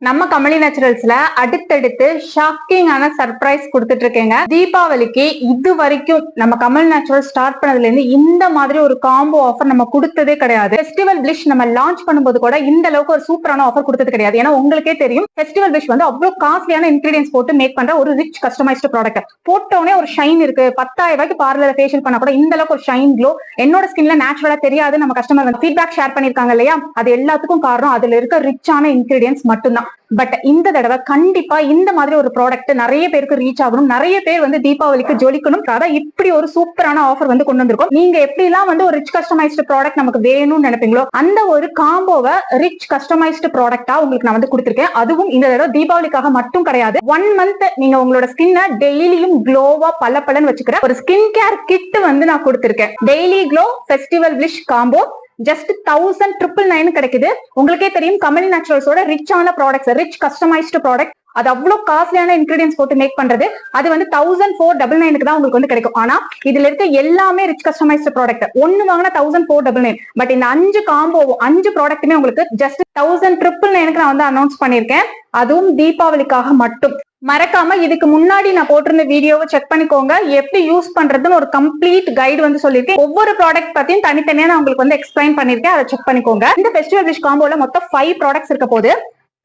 நம்ம கமலி நேச்சுரல்ஸ்ல அடுத்தடுத்து ஷாக்கிங்கான சர்ப்ரைஸ் கொடுத்துட்டு இருக்கேங்க. தீபாவளிக்கு இது வரைக்கும் நம்ம கமலி நேச்சுரல் ஸ்டார்ட் பண்ணதுல இருந்து இந்த மாதிரி ஒரு காம்போ ஆஃபர் நம்ம கொடுத்ததே கிடையாது. ஃபெஸ்டிவல் பிளிஷ் நம்ம லான்ச் பண்ணும்போது கூட இந்த அளவுக்கு ஒரு சூப்பரான ஆஃபர் கொடுத்தது கிடையாது. ஏன்னா உங்களுக்கே தெரியும் ஃபெஸ்டிவல் பிளிஷ் வந்து அவ்வளவு காஸ்ட்லியான இன்கிரீடியன்ஸ் போட்டு மேக் பண்ற ஒரு ரிச் கஸ்டமைஸ்டு ப்ராடக்ட். போட்டோனே ஒரு ஷைன் இருக்கு. 10,000 ரூபாய்க்கு பார்லர் ஃபேஷியல் பண்ணா கூட இந்த அளவுக்கு ஒரு ஷைன் க்ளோ என்னோட ஸ்கின்ல நேச்சுரலா தெரியாது. நம்ம கஸ்டமர் வந்து ஃபீட்பேக் ஷேர் பண்ணிருக்காங்க இல்லையா, அது எல்லாத்துக்கும் காரணம் அதுல இருக்க ரிச்சான இன்கிரீடியன்ஸ் மட்டும்தான். பட் இந்த தடவை கண்டிப்பா இந்த மாதிரி ஒரு ப்ராடக்ட் நிறைய பேருக்கு ரீச் ஆகணும், நிறைய பேர் வந்து தீபாவளிக்கு ஜொலிக்கணும். இப்படி ஒரு சூப்பரான ஆஃபர் வந்து கொண்டு வந்திருக்கோம். நீங்க எப்படி எல்லாம் வந்து ஒரு ரிச் கஸ்டமைஸ்டு ப்ராடக்ட் நமக்கு வேணும்னு நினைப்பீங்களோ அந்த ஒரு காம்போவை ரிச் கஸ்டமைஸ்டு ப்ராடக்டா உங்களுக்கு நான் வந்து கொடுத்திருக்கேன். அதுவும் இந்த தடவை தீபாவளிக்காக மட்டும் கிடையாது. 1 மந்த் நீங்க உங்களோட ஸ்கின்னை டெய்லியும் க்ளோவா பல வச்சுக்கிற ஒரு ஸ்கின் கேர் கிட் வந்து நான் கொடுத்திருக்கேன். Daily glow festival bliss combo just 1999 கிடைக்குது. உங்களுக்கே தெரியும் கமலி நேச்சுரல்ஸோட ரிச்சான ப்ராடக்ட்ஸ், ரிச் கஸ்டமைஸ்டு ப்ராடக்ட், அது அவ்வளவு காஸ்ட்லியான இன்கிரீடியன்ஸ் போட்டு மேக் பண்றது. அது வந்து 1499 தான் உங்களுக்கு வந்து கிடைக்கும். ஆனா இதுல இருக்க எல்லாமே ரிச் கஸ்டமைஸ்டு ப்ராடக்ட். ஒன்னு வாங்கினா 1499. பட் இந்த 5 காம்போ 5 ப்ராடக்ட்டுமே உங்களுக்கு ஜஸ்ட் 1999 நான் வந்து அனௌன்ஸ் பண்ணிருக்கேன். அதுவும் தீபாவளிக்காக மட்டும். மறக்காம இதுக்கு முன்னாடி நான் போட்டிருந்த வீடியோவை செக் பண்ணிக்கோங்க. எப்படி யூஸ் பண்றதுன்னு ஒரு கம்ப்ளீட் கைடு வந்து சொல்லிருக்கேன். ஒவ்வொரு ப்ராடக்ட் பத்தியும் தனித்தனியா நான் உங்களுக்கு வந்து எக்ஸ்பிளைன் பண்ணிருக்கேன். அதை செக் பண்ணிக்கோங்க. இந்த ஃபெஸ்டிவல் பிளிஷ் காம்போல மொத்தம் 5 ப்ராடக்ட்ஸ் இருக்க போது.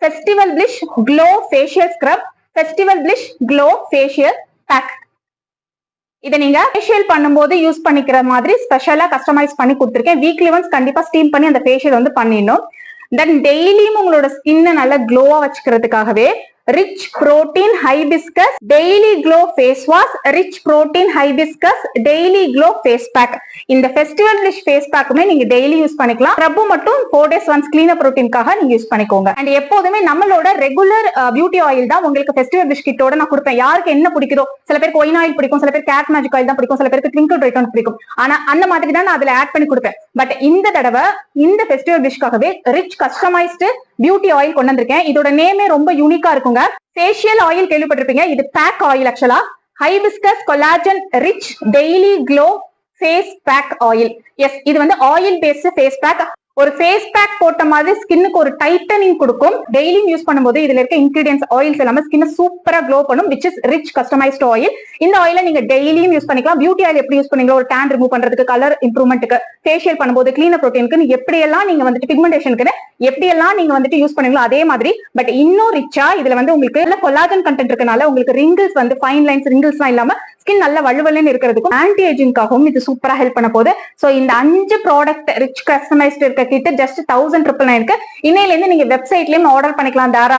Festival bliss glow facial scrub, festival bliss glow facial pack. இதை நீங்க ஃபேஷியல் பண்ணும்போது யூஸ் பண்ணிக்கிற மாதிரி ஸ்பெஷலா கஸ்டமைஸ் பண்ணி கொடுத்துருக்கேன். வீக்லி ஒன்ஸ் கண்டிப்பா ஸ்டீம் பண்ணி அந்த ஃபேஷியல் வந்து பண்ணிடணும். தென் டெய்லியும் உங்களோட ஸ்கின்னை நல்லா க்ளோவா வச்சுக்கிறதுக்காகவே rich protein hibiscus daily glow face wash, rich protein hibiscus daily glow face pack. இந்த ஃபெஸ்டிவல் பிளிஷ் ஃபேஸ் பேக்குமே நீங்க டெய்லி யூஸ் பண்ணிக்கலாம். ஸ்க்ரப் மட்டும் 4 days ஒன்ஸ் கிளீனப் புரோட்டீன்காக நீங்க யூஸ் பண்ணிக்கோங்க. அண்ட் எப்போதுமே நம்மளோட ரெகுலர் பியூட்டி ஆயில் தான் உங்களுக்கு ஃபெஸ்டிவல் பிளிஷ் கிட்டோட நான் கொடுப்பேன். யாருக்கு என்ன பிடிக்குதோ, சில பேருக்கு ஒயின் ஆயில் பிடிக்கும், சில பேர் கேட் மேஜிக் ஆயில் தான் பிடிக்கும், சில பேருக்கு ட்விங்கிள் பிரைட்டன் பிடிக்கும். ஆனா அந்த மாதிரி தான் நான் அதுல ஆட் பண்ணி கொடுப்பேன். பட் இந்த தடவை இந்த ஃபெஸ்டிவல் பிளிஷ்காகவே ரிச் கஸ்டமைஸ்டு பியூட்டி ஆயில் கொண்டு வந்திருக்கேன். இதோட நேமே ரொம்ப யூனிக்கா இருக்குங்க. ஃபேஷியல் ஆயில் கேள்விப்பட்டிருப்பீங்க, இது பேக் ஆயில். ஆக்சுவலா hibiscus collagen rich daily glow face pack oil. Yes, இது வந்து ஆயில் பேஸ்ட் ஃபேஸ் பேக். ஒரு ஃபேஸ் பேக் போட்ட மாதிரி ஸ்கின்னுக்கு ஒரு டைட்டனிங் கொடுக்கும். டெய்லியும் யூஸ் பண்ணும்போது இதுல இருக்க இன்கிரீடியன்ஸ் ஆயில்ஸ் எல்லாமே ஸ்கின்னை சூப்பரா க்ளோ பண்ணும். Which is rich customised oil. இந்த ஆயில நீங்க டெய்லியும் யூஸ் பண்ணிக்கலாம். பியூட்டி ஆயில் எப்படி யூஸ் பண்ணீங்களோ, ஒரு டேன் ரிமூவ் பண்றதுக்கு, கலர் இம்ப்ரூவ்மெண்ட்டுக்கு, ஃபேஷியல் பண்ணும்போது, கிளீனப் புரோட்டீனுக்கு, எப்படி எல்லாம் நீங்க வந்துட்டு பிக்மெண்டேஷனுக்கு எப்படி எல்லாம் நீங்க வந்துட்டு யூஸ் பண்ணீங்களோ அதே மாதிரி. பட் இன்னும் ரிச்சா இதுல வந்து உங்களுக்கு கொலாஜன் கண்டென்ட் இருக்கனால உங்களுக்கு ரிங்கிள்ஸ் வந்து ஃபைன் லைன்ஸ் ரிங்கிள்ஸ் எல்லாம் இல்லாம ஸ்கின் நல்ல வலுவலுன்னு இருக்கிறதுக்கும் ஆன்டி ஏஜிங்காகவும் இது சூப்பரா ஹெல்ப் பண்ண போகுது. சோ இந்த 5 ப்ராடக்ட் ரிச் கஸ்டமைஸ்டு இருக்க கிட்ட ஜஸ்ட் 1999 இன்னையில இருந்து நீங்க வெப்சைட்லயும் ஆர்டர் பண்ணிக்கலாம். தாரா